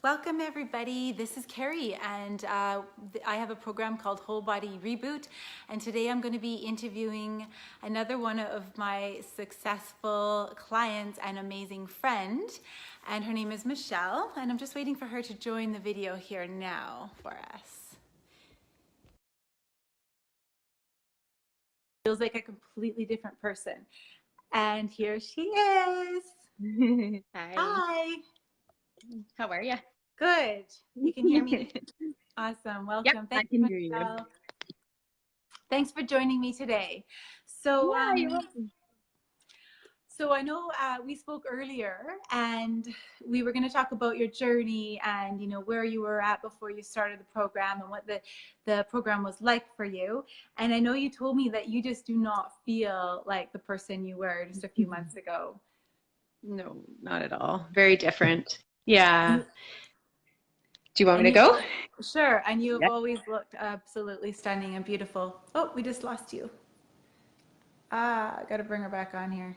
Welcome everybody, this is Carrie and I have a program called Whole Body Reboot, and today I'm going to be interviewing another one of my successful clients and amazing friend, and her name is Michelle, and I'm just waiting for her to join the video here now for us. Feels like a completely different person, and here she is. Hi. Hi. How are you? Good. You can hear me? Awesome. Welcome. Yep, Thanks, I can hear you. Michelle. Thanks for joining me today. So, Yeah, you're welcome. so I know we spoke earlier, and we were going to talk about your journey and where you were at before you started the program and what the program was like for you. And I know you told me that you just do not feel like the person you were just a few months ago. No, not at all. Very different. Yeah. And, Do you want and me to you've go? sure, and you have Yeah. always looked absolutely stunning and beautiful. Oh, we just lost you. I got to bring her back on here.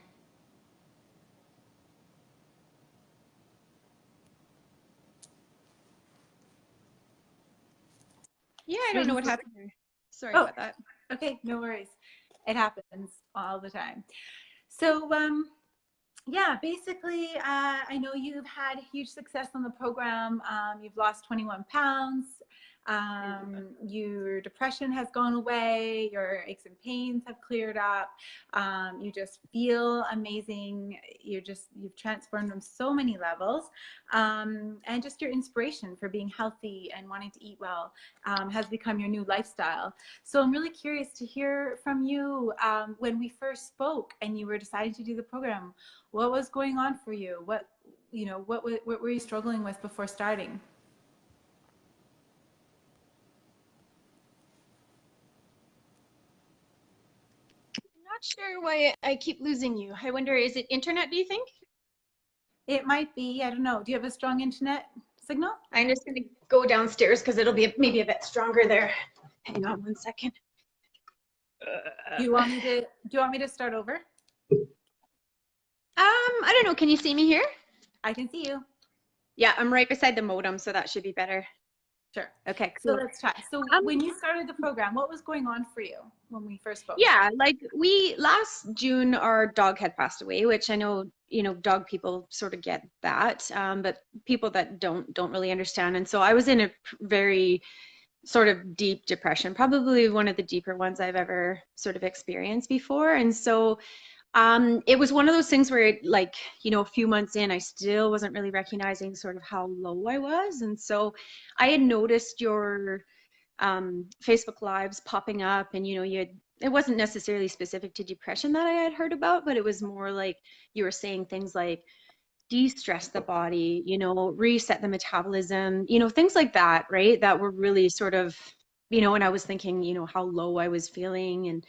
Yeah, I don't know what happened there. Sorry Oh, about that. okay, no worries. It happens all the time. So, yeah, basically, I know you've had huge success on the program. You've lost 21 pounds. Your depression has gone away. Your aches and pains have cleared up. You just feel amazing. You've transformed on so many levels. And just your inspiration for being healthy and wanting to eat well has become your new lifestyle. So I'm really curious to hear from you when we first spoke and you were deciding to do the program. What was going on for you? What were you struggling with before starting? I'm not sure why I keep losing you. I wonder, is it internet, do you think? It might be, I don't know. Do you have a strong internet signal? I'm just going to go downstairs because it'll be maybe a bit stronger there. Hang on one second. Do you want me to start over? I don't know. Can you see me here? I can see you. Yeah, I'm right beside the modem, so that should be better. Sure. Okay, So cool. let's try. So when you started the program, what was going on for you when we first spoke? Yeah, like we last June, our dog had passed away, which I know, dog people sort of get that, but people that don't really understand. And so I was in a very sort of deep depression, probably one of the deeper ones I've ever sort of experienced before. And so it was one of those things where like, a few months in, I still wasn't really recognizing sort of how low I was. And so I had noticed your Facebook Lives popping up, and it wasn't necessarily specific to depression that I had heard about, but it was more like you were saying things like de-stress the body, reset the metabolism, things like that, right? That were really sort of, and I was thinking, how low I was feeling, and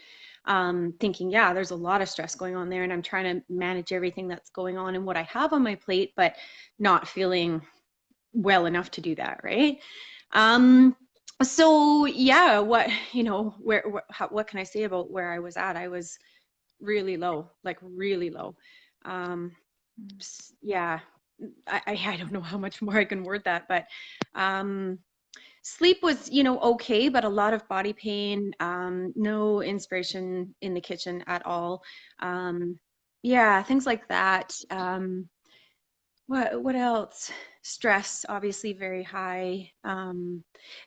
thinking, yeah, there's a lot of stress going on there, and I'm trying to manage everything that's going on and what I have on my plate, but not feeling well enough to do that, right? So yeah, what what can I say about where I was at? I was really low, like really low. Um, yeah, I don't know how much more I can word that, but sleep was, okay, but a lot of body pain, no inspiration in the kitchen at all. Yeah, things like that. What else? Stress, obviously very high.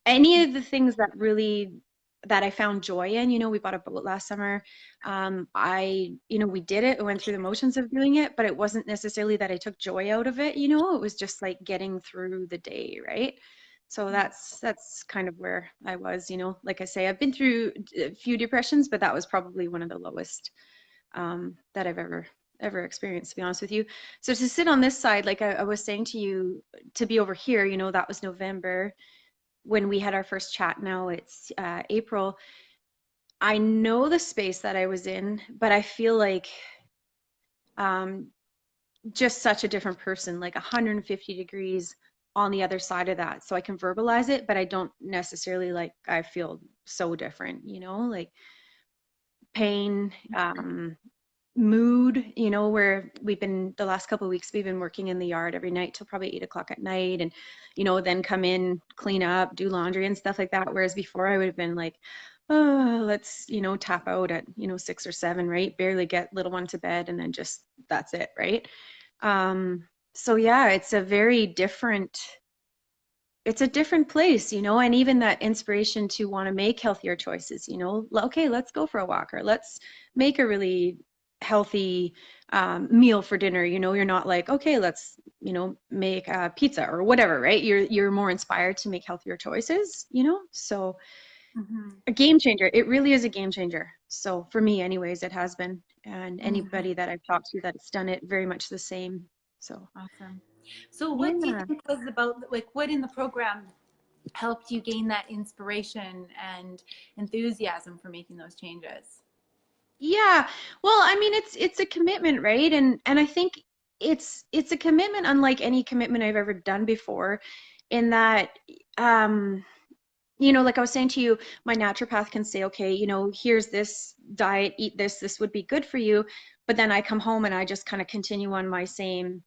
Any of the things that I found joy in, we bought a boat last summer. We did it, we went through the motions of doing it, but it wasn't necessarily that I took joy out of it, it was just like getting through the day, right? So that's kind of where I was, like I say, I've been through a few depressions, but that was probably one of the lowest that I've ever experienced, to be honest with you. So to sit on this side, like I was saying to you, to be over here, that was November when we had our first chat. Now it's April. I know the space that I was in, but I feel like um, just such a different person, like 150 degrees on the other side of that. So I can verbalize it, but I don't necessarily like, I feel so different, like pain, mood, you know, where we've been the last couple of weeks, we've been working in the yard every night till probably 8 o'clock at night, and you know, then come in, clean up, do laundry and stuff like that. Whereas before I would have been like, oh, let's, you know, tap out at, you know, 6 or 7, right? Barely get little one to bed and then just that's it, right? So yeah, it's a different place, you know, and even that inspiration to want to make healthier choices, you know, okay, let's go for a walk or let's make a really healthy meal for dinner. You know, you're not like, okay, let's, you know, make pizza or whatever, right? You're more inspired to make healthier choices, you know? So Mm-hmm. a game changer. It really is a game changer. So for me, anyways, it has been. And Mm-hmm. anybody that I've talked to that's done it, very much the same. So Awesome. So what do you yeah. think was about, like, what in the program helped you gain that inspiration and enthusiasm for making those changes? Yeah. Well, I mean, it's a commitment, right? And I think it's a commitment unlike any commitment I've ever done before, in that um you know, like I was saying to you, my naturopath can say, okay, you know, here's this diet, eat this, this would be good for you. But then I come home and I just kind of continue on my same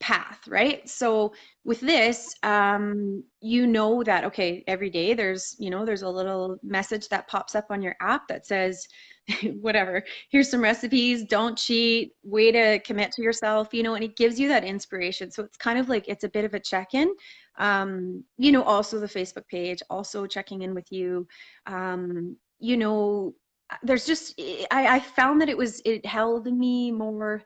path, right? So with this, you know that, okay, every day there's, you know, there's a little message that pops up on your app that says, whatever, here's some recipes, don't cheat, way to commit to yourself, you know, and it gives you that inspiration. So it's kind of like, it's a bit of a check-in. You know, also the Facebook page, also checking in with you. You know, there's just, I found that it held me more,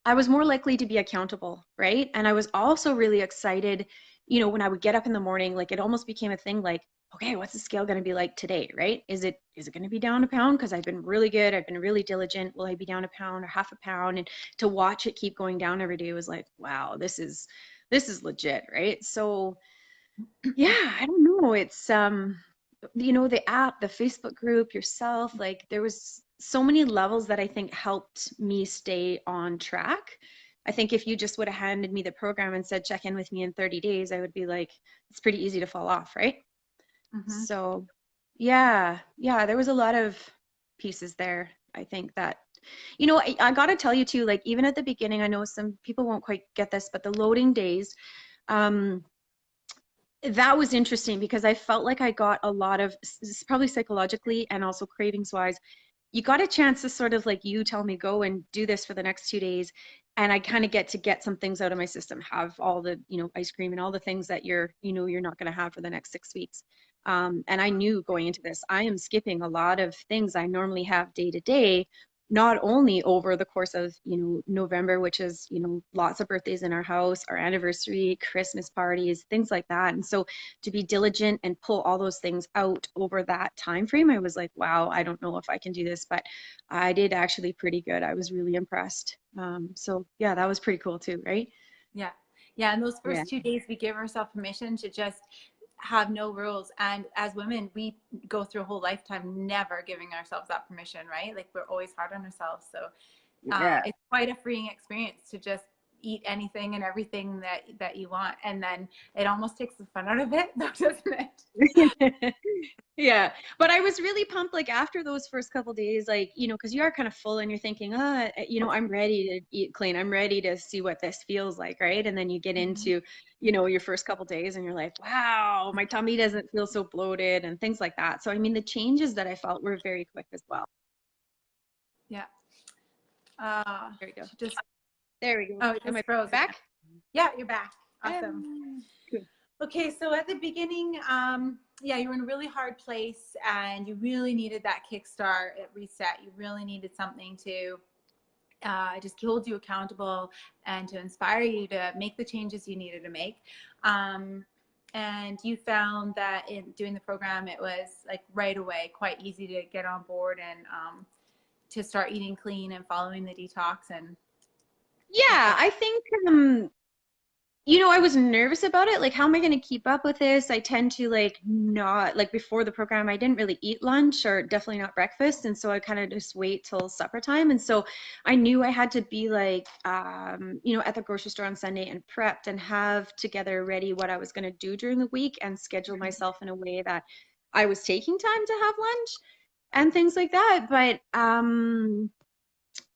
I was more likely to be accountable, right? And I was also really excited, you know, when I would get up in the morning, like it almost became a thing like, okay, what's the scale going to be like today, right? Is it going to be down a pound? Because I've been really good, I've been really diligent. Will I be down a pound or half a pound? And to watch it keep going down every day was like, wow, this is legit, right? So yeah, I don't know. It's you know, the app, the Facebook group, yourself, like there was so many levels that I think helped me stay on track. I think if you just would have handed me the program and said check in with me in 30 days, I would be like, it's pretty easy to fall off, right? Mm-hmm. So yeah, yeah, there was a lot of pieces there. I think that, you know, I gotta tell you too, like even at the beginning, I know some people won't quite get this, but the loading days, um, that was interesting because I felt like I got a lot of, probably psychologically and also cravings wise, you got a chance to sort of like you tell me go and do this for the next 2 days, and I kind of get to get some things out of my system, have all the, you know, ice cream and all the things that you're, you know, you're not going to have for the next 6 weeks. And I knew going into this, I am skipping a lot of things I normally have day to day, not only over the course of, you know, November, which is, you know, lots of birthdays in our house, our anniversary, Christmas parties, things like that. And so to be diligent and pull all those things out over that time frame, I was like, wow, I don't know if I can do this, but I did actually pretty good. I was really impressed. So yeah, that was pretty cool too, right? Yeah. Yeah. And those Yeah. first 2 days, we give ourselves permission to just have no rules. And as women, we go through a whole lifetime never giving ourselves that permission, right? Like we're always hard on ourselves. So Yeah. it's quite a freeing experience to just eat anything and everything that you want. And then it almost takes the fun out of it, though, doesn't it? Yeah, but I was really pumped like after those first couple days, like, you know, because you are kind of full and you're thinking, you know, I'm ready to eat clean. I'm ready to see what this feels like, right? And then you get Mm-hmm. into, you know, your first couple days and you're like, wow, my tummy doesn't feel so bloated and things like that. So, I mean, the changes that I felt were very quick as well. Yeah. There we go. She just, There we go. oh, it Am I just froze again. back? Yeah, you're back. Awesome. Cool. Okay, so at the beginning, yeah, you were in a really hard place and you really needed that kickstart at reset. You really needed something to just hold you accountable and to inspire you to make the changes you needed to make. And you found that in doing the program, it was like right away quite easy to get on board and to start eating clean and following the detox and Yeah, I think you know, I was nervous about it. Like, how am I going to keep up with this? I tend to like not like before the program, I didn't really eat lunch or definitely not breakfast. And so I kind of just wait till supper time. And so I knew I had to be like, you know, at the grocery store on Sunday and prepped and have together ready what I was going to do during the week and schedule myself in a way that I was taking time to have lunch and things like that. But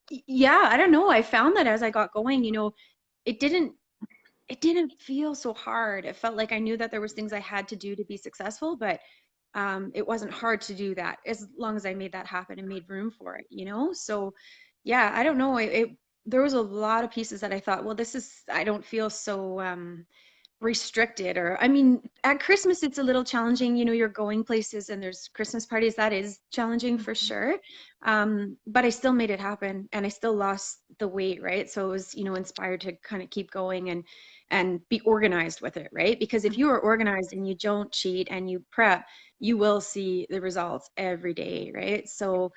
Yeah, I don't know. I found that as I got going, it didn't it didn't feel so hard. It felt like I knew that there was things I had to do to be successful, but it wasn't hard to do that as long as I made that happen and made room for it. So yeah, I don't know. There was a lot of pieces that I thought, well, I don't feel so restricted. Or I mean, at Christmas it's a little challenging. You're going places and there's Christmas parties. That is challenging for Mhm. sure. But I still made it happen and I still lost the weight, right? So it was, inspired to kind of keep going and be organized with it, right? Because if you are organized and you don't cheat and you prep, you will see the results every day, right? So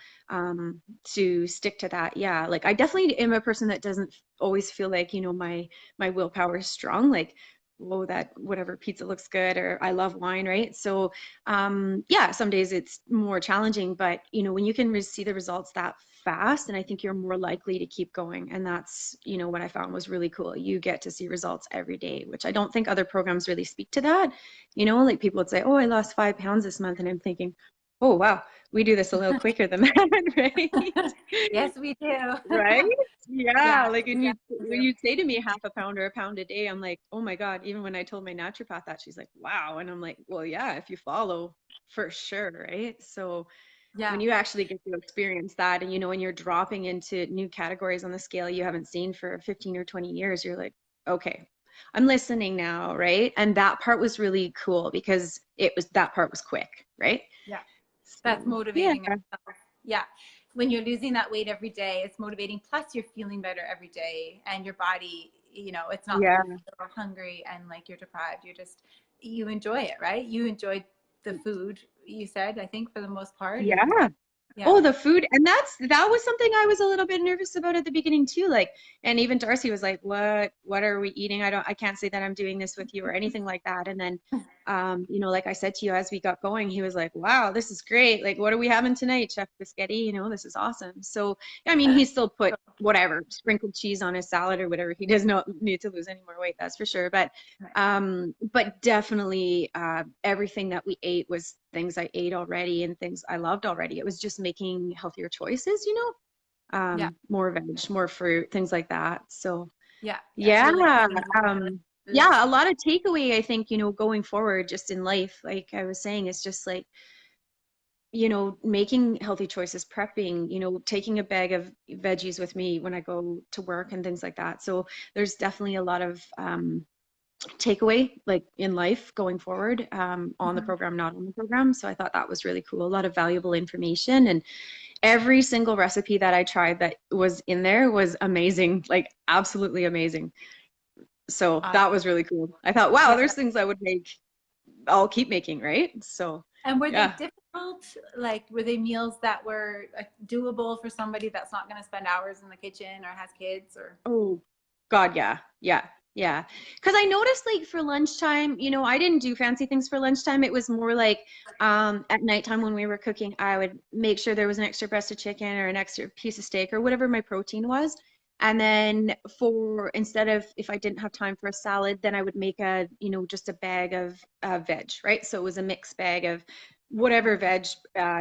to stick to that, yeah, like I definitely am a person that doesn't always feel like, my willpower is strong. Like, whoa, that whatever pizza looks good, or I love wine, right? So yeah, some days it's more challenging, but when you can see the results that fast, and I think you're more likely to keep going. And that's what I found was really cool. You get to see results every day, which I don't think other programs really speak to that. Like people would say, oh, I lost 5 pounds this month, and I'm thinking, oh wow, we do this a little quicker than that, right? Yes, we do. Right? Yeah, Yeah, like we definitely when do. you say to me half a pound or a pound a day, I'm like, oh my God. Even when I told my naturopath that, she's like, wow. And I'm like, well, yeah, if you follow, for sure, right? So when Yeah. you actually get to experience that, and when you're dropping into new categories on the scale you haven't seen for 15 or 20 years, you're like, okay, I'm listening now, right? And that part was really cool because that part was quick, right? Yeah. That's So yeah. motivating itself. Yeah. When you're losing that weight every day, it's motivating. Plus, you're feeling better every day, and your body, it's not like you Yeah. feel hungry and like you're deprived. You enjoy it, right? You enjoy the food, you said, I think, for the most part. And Yeah. yeah. Oh, the food. And that was something I was a little bit nervous about at the beginning too. Like, and even Darcy was like, what are we eating? I can't say that I'm doing this with you or anything like that. And then, like I said to you, as we got going, he was like, wow, this is great. Like, what are we having tonight, Chef Biscotti? This is awesome. So, I mean, he still put whatever, sprinkled cheese on his salad or whatever. He does not need to lose any more weight, that's for sure. But definitely everything that we ate was things I ate already and things I loved already. It was just making healthier choices, Yeah. more veg, more fruit, things like that. So Yeah. Yeah. yeah, Really clean foods. yeah, a lot of takeaway, I think, going forward just in life, like I was saying, it's just like, making healthy choices, prepping, taking a bag of veggies with me when I go to work and things like that. So there's definitely a lot of takeaway like in life going forward, on the Mhm. program, not on the program. So I thought that was really cool. A lot of valuable information, and every single recipe that I tried that was in there was amazing, like absolutely amazing. So that was really cool. I thought, wow, Yeah. there's things I would make, I'll keep making, right? So And were they yeah. difficult? Like, were they meals that were doable for somebody that's not going to spend hours in the kitchen or has kids or? Oh, God, yeah. Yeah. Yeah. Because I noticed like for lunchtime, I didn't do fancy things for lunchtime. It was more like at nighttime when we were cooking, I would make sure there was an extra breast of chicken or an extra piece of steak or whatever my protein was. And then instead of, if I didn't have time for a salad, then I would make just a bag of veg, right? So it was a mixed bag of whatever veg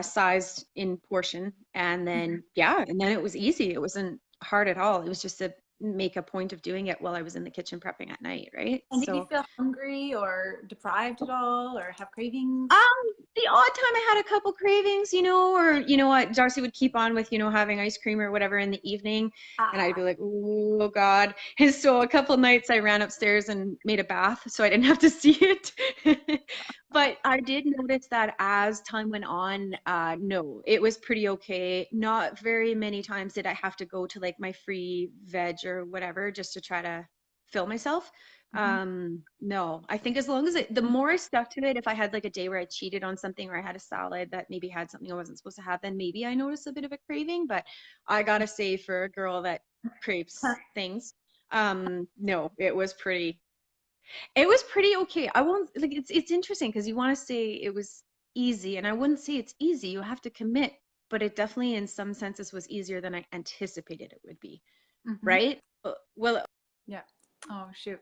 sized in portion. And Mhm. then, yeah, and then it was easy. It wasn't hard at all. It was just a make a point of doing it while I was in the kitchen prepping at night, right? And did you So feel hungry or deprived at all or have cravings? um, the odd time I had a couple cravings, or what, Darcy would keep on with, having ice cream or whatever in the evening, and I'd Ah, be like, oh God. And so a couple nights I ran upstairs and made a bath so I didn't have to see it. But I did notice that as time went on, no, it was pretty okay. Not very many times did I have to go to like my free veg or whatever just to try to fill myself. mhm. No, I think as long as the more I stuck to it, if I had like a day where I cheated on something or I had a salad that maybe had something I wasn't supposed to have, then maybe I noticed a bit of a craving. But I gotta say, for a girl that craves things, no, it was pretty okay. I won't like it's interesting because you want to say it was easy, and I wouldn't say it's easy. You have to commit, but it definitely in some senses was easier than I anticipated it would be, Mhm. right? Well, Yeah. Oh, shoot.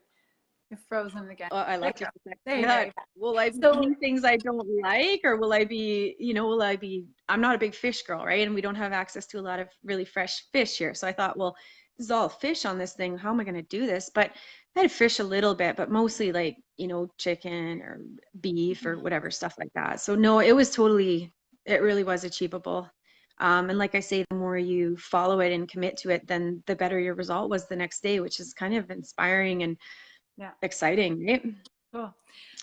You're frozen again. Oh, I There left you you go. for a second. There you go. Yeah. You're back. Will I be So eating things I don't like, or will I be, I'm not a big fish girl, right? And we don't have access to a lot of really fresh fish here. So I thought, well, this is all fish on this thing. How am I going to do this? But I had fish a little bit, but mostly like, chicken or beef or whatever, stuff like that. So no, it really was achievable. And like I say, the more you follow it and commit to it, then the better your result was the next day, which is kind of inspiring and yeah. exciting, right? Cool.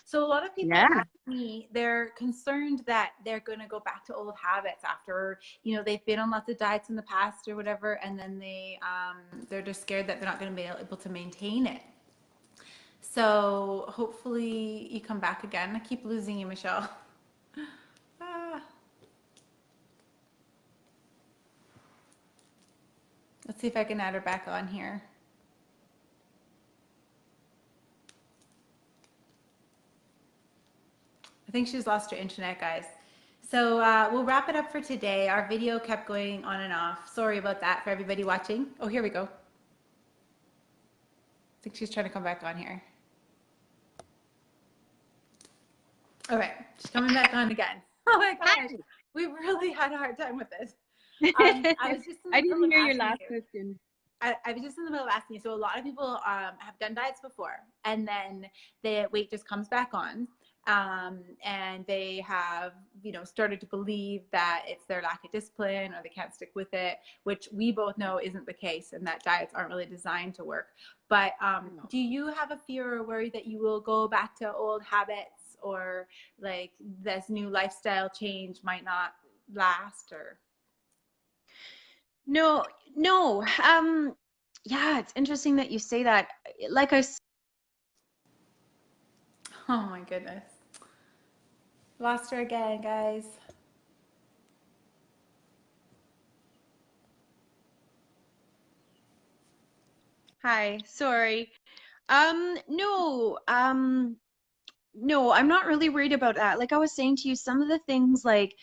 So a lot of people Yeah. ask me, they're concerned that they're going to go back to old habits after, they've been on lots of diets in the past or whatever, and then they're just scared that they're not going to be able to maintain it. So hopefully you come back again. I keep losing you, Michelle. Ah. Let's see if I can add her back on here. I think she's lost her internet, guys. So we'll wrap it up for today. Our video kept going on and off. Sorry about that for everybody watching. Oh, here we go. I think she's trying to come back on here. All right, she's coming back on again. Oh my gosh, we really had a hard time with this. I was just in the I middle didn't of hear your asking last you. question. I was just in the middle of asking you. So a lot of people have done diets before, and then the weight just comes back on, and they have started to believe that it's their lack of discipline or they can't stick with it, which we both know isn't the case, and that diets aren't really designed to work. But do you have a fear or worry that you will go back to old habits, or like this new lifestyle change might not last? Or No, no. Yeah, it's interesting that you say that. Like oh my goodness, lost her again, guys. Hi, sorry. No, no, I'm not really worried about that. Like I was saying to you, some of the things like,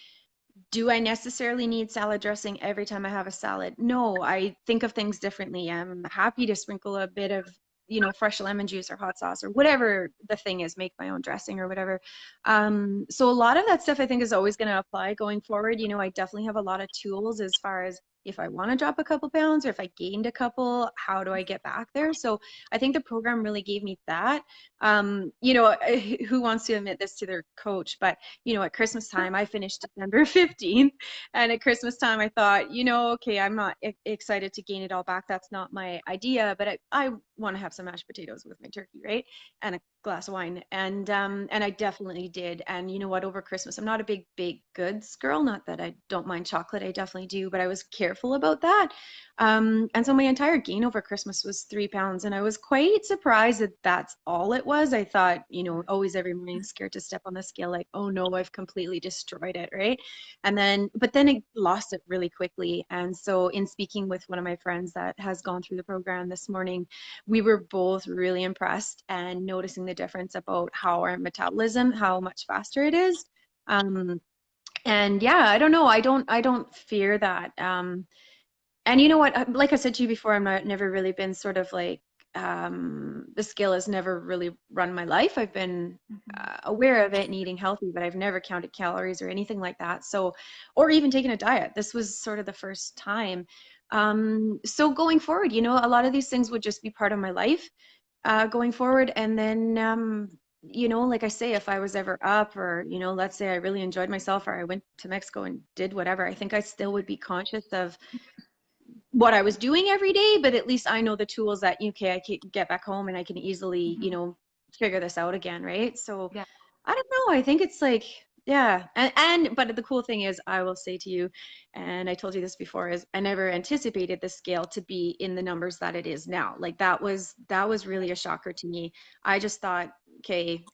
do I necessarily need salad dressing every time I have a salad? No, I think of things differently. I'm happy to sprinkle a bit of, fresh lemon juice or hot sauce or whatever the thing is, make my own dressing or whatever. So a lot of that stuff I think is always going to apply going forward. I definitely have a lot of tools as far as if I want to drop a couple pounds or if I gained a couple, how do I get back there? So I think the program really gave me that. Who wants to admit this to their coach? But at Christmas time, I finished December 15th. And at Christmas time, I thought, okay, I'm not excited to gain it all back. That's not my idea, but I want to have some mashed potatoes with my turkey, right? And a glass of wine. And I definitely did. And you know what, over Christmas, I'm not a big baked goods girl. Not that I don't mind chocolate, I definitely do, but I was careful about that. And so my entire gain over Christmas was 3 pounds. And I was quite surprised that that's all it was. I thought, always every morning scared to step on the scale, like, oh no, I've completely destroyed it, right? But then it lost it really quickly. And so in speaking with one of my friends that has gone through the program this morning, we were both really impressed and noticing the difference about how our metabolism, how much faster it is. And yeah, I don't know. I don't fear that. And you know what? Like I said to you before, never really been sort of like, the scale has never really run my life. I've been aware of it and eating healthy, but I've never counted calories or anything like that. So, or even taken a diet. This was sort of the first time. So going forward, a lot of these things would just be part of my life, going forward. And then, like I say, if I was ever up or, let's say I really enjoyed myself or I went to Mexico and did whatever, I think I still would be conscious of what I was doing every day, but at least I know the tools that, okay, I can get back home and I can easily, figure this out again, right? So Yeah. I don't know. I think it's like, yeah. But the cool thing is, I will say to you, and I told you this before, is I never anticipated the scale to be in the numbers that it is now. Like that was really a shocker to me. I just thought, okay,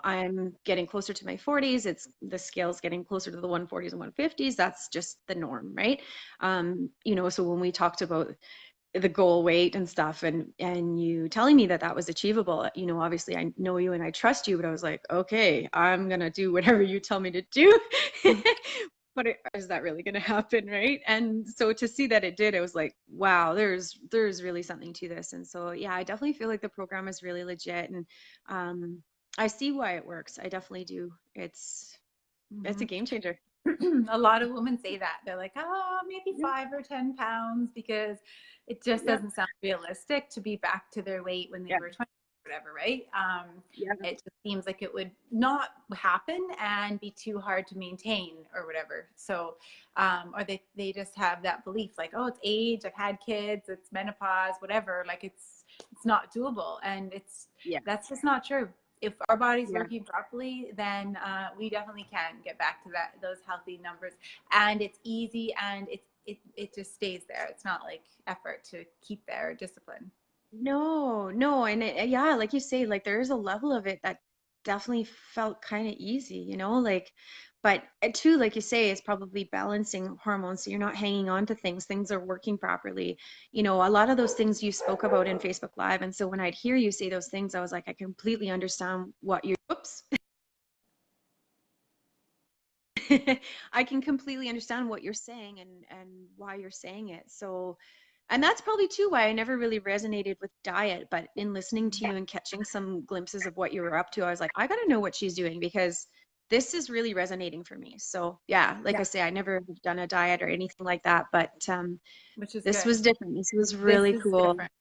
I'm getting closer to my 40s. The scale's getting closer to the 140s and 150s. That's just the norm, right? So when we talked about the goal weight and stuff and you telling me that was achievable, obviously I know you and I trust you, but I was like, okay, I'm gonna do whatever you tell me to do. but is that really going to happen, right? And so to see that it did, it was like, wow, there's really something to this. And so yeah, I definitely feel like the program is really legit, and um, I see why it works. I definitely do. It's a Mhm. game changer. A lot of women say that. They're like, oh, maybe Yeah, 5 or 10 pounds, because it just yeah, doesn't sound realistic to be back to their weight when they yeah, were 20 or whatever, right? yeah, It just seems like it would not happen and be too hard to maintain or whatever. So, or they just have that belief like, oh, it's age, I've had kids, it's menopause, whatever. Like it's not doable. And yeah, that's just not true. If our body's yeah. working properly, then we definitely can get back to those healthy numbers. And it's easy, and it just stays there. It's not like effort to keep there, discipline. No, no, and yeah, like you say, like there is a level of it that definitely felt kind of easy, like, but too, like you say, it's probably balancing hormones, so you're not hanging on to things. Things are working properly. A lot of those things you spoke about in Facebook Live, and so when I'd hear you say those things, I was like, I completely understand what you're, oops. I can completely understand what you're saying and why you're saying it. So, and that's probably too why I never really resonated with diet, but in listening to you and catching some glimpses of what you were up to, I was like, I got to know what she's doing because this is really resonating for me. So, yeah, like I Yeah, say, I never have done a diet or anything like that, but which is this good. was different. This was This really is cool. different.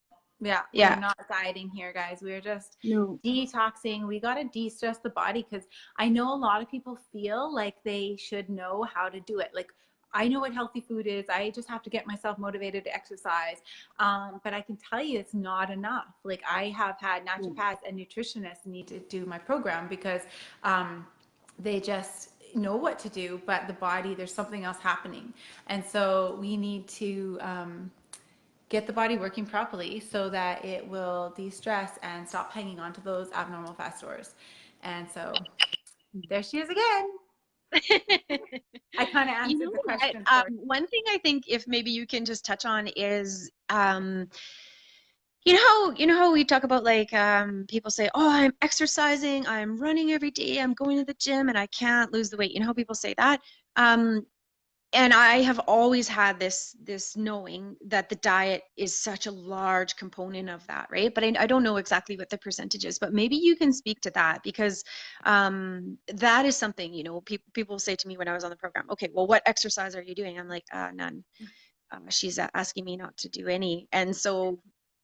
Yeah, we're Yeah. not dieting here, guys. We're just No. detoxing. We got to de-stress the body, because I know a lot of people feel like they should know how to do it. Like, I know what healthy food is. I just have to get myself motivated to exercise. But I can tell you it's not enough. Like, I have had Yeah. naturopaths and nutritionists need to do my program because they just know what to do, but the body, there's something else happening. And so we need to get the body working properly so that it will de-stress and stop hanging on to those abnormal fat stores. And so there she is again. I kind of You answered know the what? question for One thing I think if maybe you can just touch on is you know how we talk about like people say, "Oh, I'm exercising, I'm running every day, I'm going to the gym and I can't lose the weight." You know how people say that? Um, and I have always had this knowing that the diet is such a large component of that, right? But I don't know exactly what the percentage is, but maybe you can speak to that because that is something, people say to me when I was on the program, okay, well, what exercise are you doing? I'm like, none. She's asking me not to do any. And so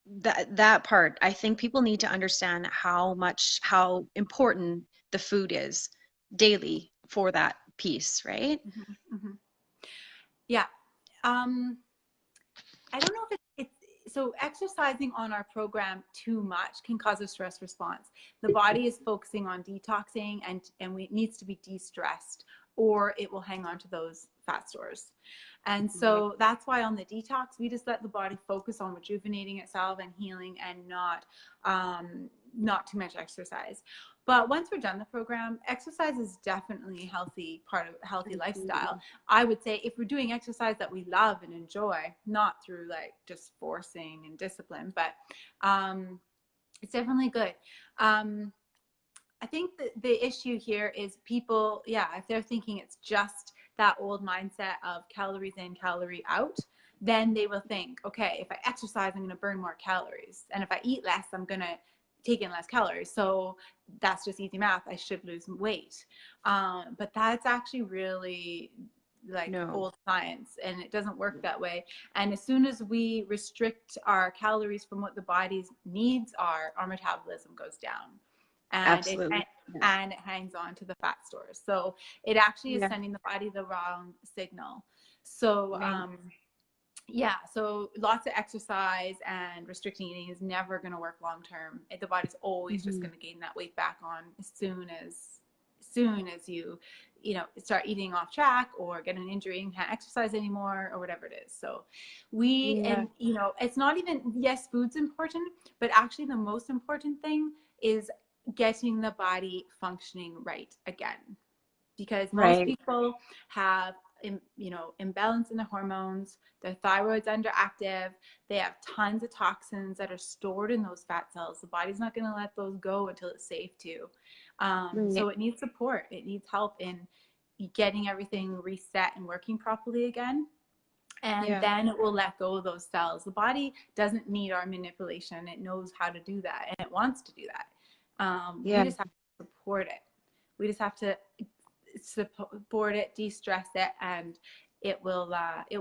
that part, I think people need to understand how important the food is daily for that piece, right? hmm yeah. Um, I don't know if it's so exercising on our program too much can cause a stress response. The body is focusing on detoxing and it needs to be de-stressed, or it will hang on to those fat stores. And Right. so that's why on the detox, we just let the body focus on rejuvenating itself and healing, and not too much exercise. But once we're done the program, exercise is definitely a healthy part of a healthy lifestyle. Absolutely. I would say if we're doing exercise that we love and enjoy, not through like just forcing and discipline, but it's definitely good. Um, I think that the issue here is people, yeah, if they're thinking it's just that old mindset of calories in, calorie out, then they will think, okay, if I exercise, I'm going to burn more calories. And if I eat less, I'm going to take in less calories. So that's just easy math. I should lose weight. But that's actually really like No. old science, and it doesn't work that way. And as soon as we restrict our calories from what the body's needs are, our metabolism goes down, and it Absolutely. Yeah. and it hangs on to the fat stores. So it actually is Yeah. sending the body the wrong signal. So Right. yeah, so lots of exercise and restricting eating is never going to work long term. The body's always just Hmm. going to gain that weight back on as soon as you start eating off track or get an injury and can't exercise anymore or whatever it is. So Yeah. and it's not even, yes, food's important, but actually the most important thing is getting the body functioning right again, because most Right. people have imbalance in the hormones, their thyroid's underactive, they have tons of toxins that are stored in those fat cells. The body's not going to let those go until it's safe to. Right. So it needs support, it needs help in getting everything reset and working properly again. And Yeah. then it will let go of those cells. The body doesn't need our manipulation. It knows how to do that, and it wants to do that. We Yeah. just have to support it. We just have to support it, de-stress it, and it will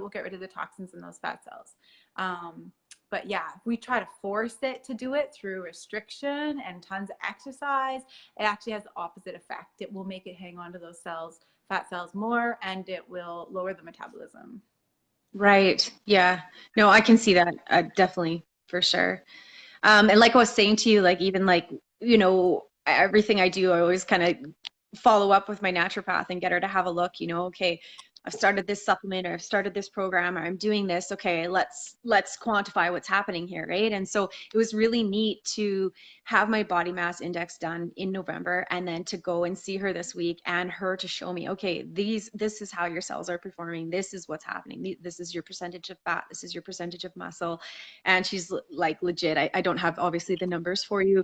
get rid of the toxins in those fat cells. But yeah, if we try to force it to do it through restriction and tons of exercise, it actually has the opposite effect. It will make it hang on to those cells, fat cells, more, and it will lower the metabolism. Right. Yeah. No, I can see that. Definitely, for sure. And like I was saying to you, like even like, everything I do, I always kind of follow up with my naturopath and get her to have a look, okay, I've started this supplement, or I've started this program, or I'm doing this. Okay, let's quantify what's happening here, right? And so it was really neat to have my body mass index done in November, and then to go and see her this week, and her to show me, okay, this is how your cells are performing. This is what's happening. This is your percentage of fat. This is your percentage of muscle. And she's like, legit. I don't have obviously the numbers for you.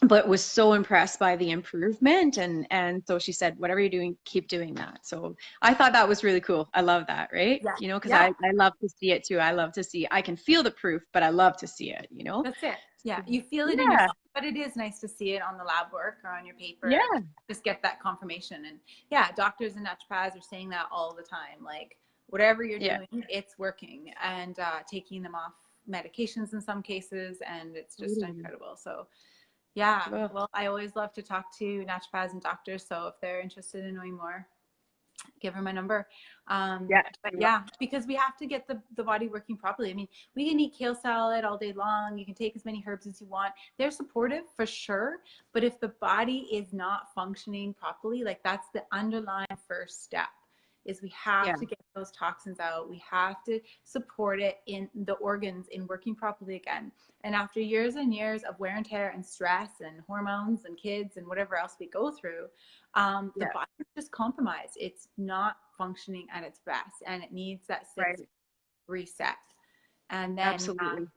But was so impressed by the improvement, and so she said, whatever you're doing, keep doing that. So I thought that was really cool. I love that, right? Yeah. Because Yeah. I love to see it too. I love to see, I can feel the proof, but I love to see it, That's it. Yeah. You feel it in Yeah. yourself, but it is nice to see it on the lab work or on your paper. Yeah. Just get that confirmation. And yeah, doctors and naturopaths are saying that all the time. Like, whatever you're Yeah. doing, it's working, and taking them off medications in some cases. And it's just incredible. So yeah, Well, well, I always love to talk to naturopaths and doctors. So if they're interested in knowing more, give her my number. yeah. But yeah, because we have to get the body working properly. I mean, we can eat kale salad all day long. You can take as many herbs as you want. They're supportive for sure. But if the body is not functioning properly, like, that's the underlying first step, is we have to get those toxins out. We have to support it in the organs in working properly again. And after years and years of wear and tear and stress and hormones and kids and whatever else we go through, the body is just compromised. It's not functioning at its best, and it needs that reset. And then, Absolutely.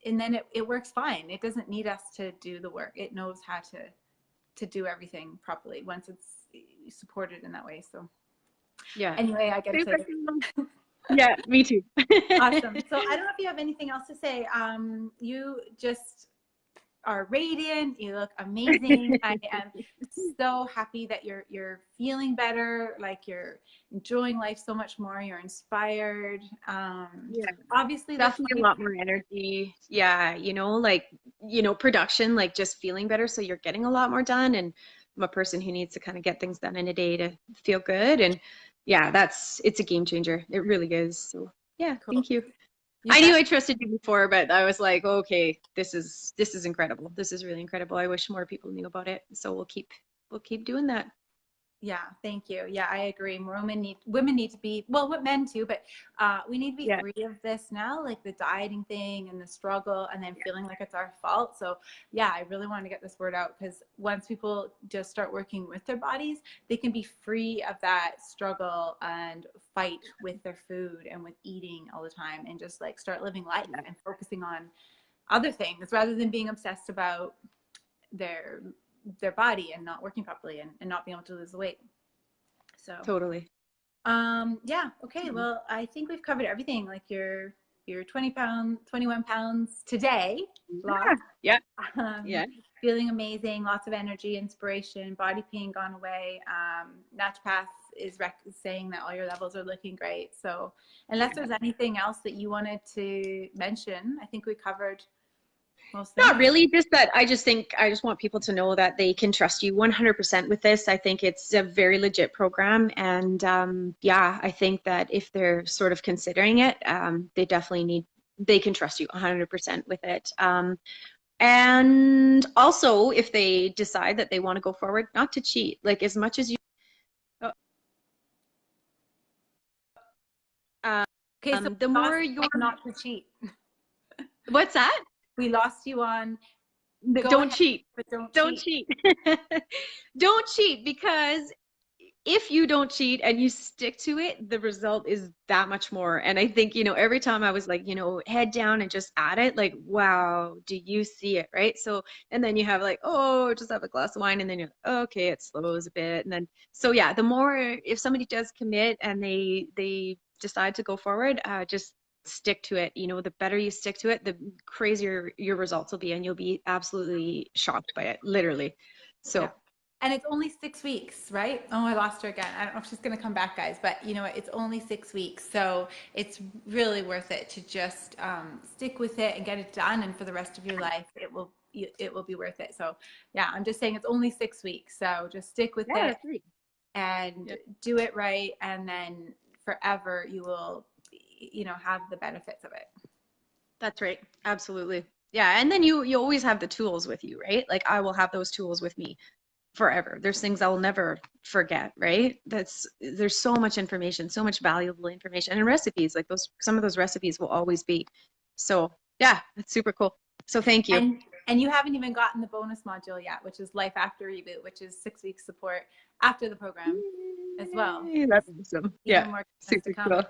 And then it works fine. It doesn't need us to do the work. It knows how to do everything properly once it's supported in that way. So Yeah. anyway, I get excited. Yeah, me too. Awesome. So I don't know if you have anything else to say. You just are radiant. You look amazing. I am so happy that you're feeling better, like you're enjoying life so much more. You're inspired. Obviously Definitely a lot more energy. Yeah, production, like just feeling better. So you're getting a lot more done. And I'm a person who needs to kind of get things done in a day to feel good. And yeah, it's a game changer. It really is. So yeah, cool. Thank you. I knew I trusted you before, but I was like, okay, this is incredible. This is really incredible. I wish more people knew about it. So we'll keep doing that. Yeah, thank you. Yeah, I agree. Women need to be, well, men too, but we need to be free of this now, like the dieting thing and the struggle, and then feeling like it's our fault. So yeah, I really want to get this word out, because once people just start working with their bodies, they can be free of that struggle and fight with their food and with eating all the time, and just like start living life and focusing on other things rather than being obsessed about their body and not working properly and not being able to lose the weight. So totally. Yeah. Okay. Well, I think we've covered everything. Like your 21 pounds today. Lost. Yeah. Feeling amazing. Lots of energy, inspiration, body pain gone away. Naturopath is saying that all your levels are looking great. So unless there's anything else that you wanted to mention, I think we covered. Not really, just that I just want people to know that they can trust you 100% with this. I think it's a very legit program. And I think that if they're sort of considering it, they can trust you 100% with it. And also, if they decide that they want to go forward, not to cheat, like as much as you. Okay, so the more you're not to cheat. What's that? We lost you on don't cheat, but don't cheat. Don't cheat, because if you don't cheat and you stick to it, the result is that much more. And I think, every time I was like, head down and just at it, like, wow, do you see it? Right. So, and then you have like, oh, just have a glass of wine. And then you're like, okay, it slows a bit. And then, so yeah, the more, if somebody does commit and they decide to go forward, just stick to it. The better you stick to it, the crazier your results will be. And you'll be absolutely shocked by it, literally. Yeah. So, And it's only 6 weeks, right? Oh, I lost her again. I don't know if she's going to come back, guys, but you know what? It's only 6 weeks. So it's really worth it to just stick with it and get it done. And for the rest of your life, it will be worth it. So yeah, I'm just saying it's only 6 weeks. So just stick with yeah, it that's right. and Yep. do it right. And then forever you will, have the benefits of it. That's right. Absolutely. Yeah. And then you always have the tools with you, right? Like I will have those tools with me forever. There's things I'll never forget, right? There's so much information, so much valuable information and recipes like some of those recipes will always be. So yeah, that's super cool. So thank you. And you haven't even gotten the bonus module yet, which is Life After Reboot, which is 6 weeks support after the program as well. Yay, that's awesome. Even Yeah. more to Super come. cool.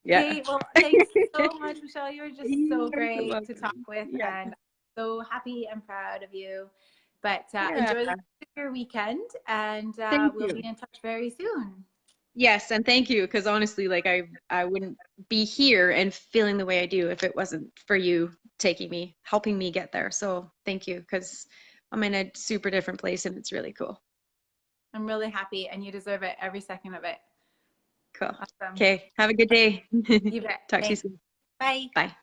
Yeah. Okay, well, thanks so much, Michelle. You're just so You're so great to talk welcome. with, Yeah. and I'm so happy and proud of you. But Yeah. enjoy the rest of your weekend, and Thank we'll be you. in touch very soon. Yes, and thank you, because honestly, like I wouldn't be here and feeling the way I do if it wasn't for you taking me, helping me get there. So thank you, because I'm in a super different place and it's really cool. I'm really happy, and you deserve it, every second of it. Cool. Awesome. Okay, have a good day. You bet. Talk to you Thanks. soon. Bye. Bye.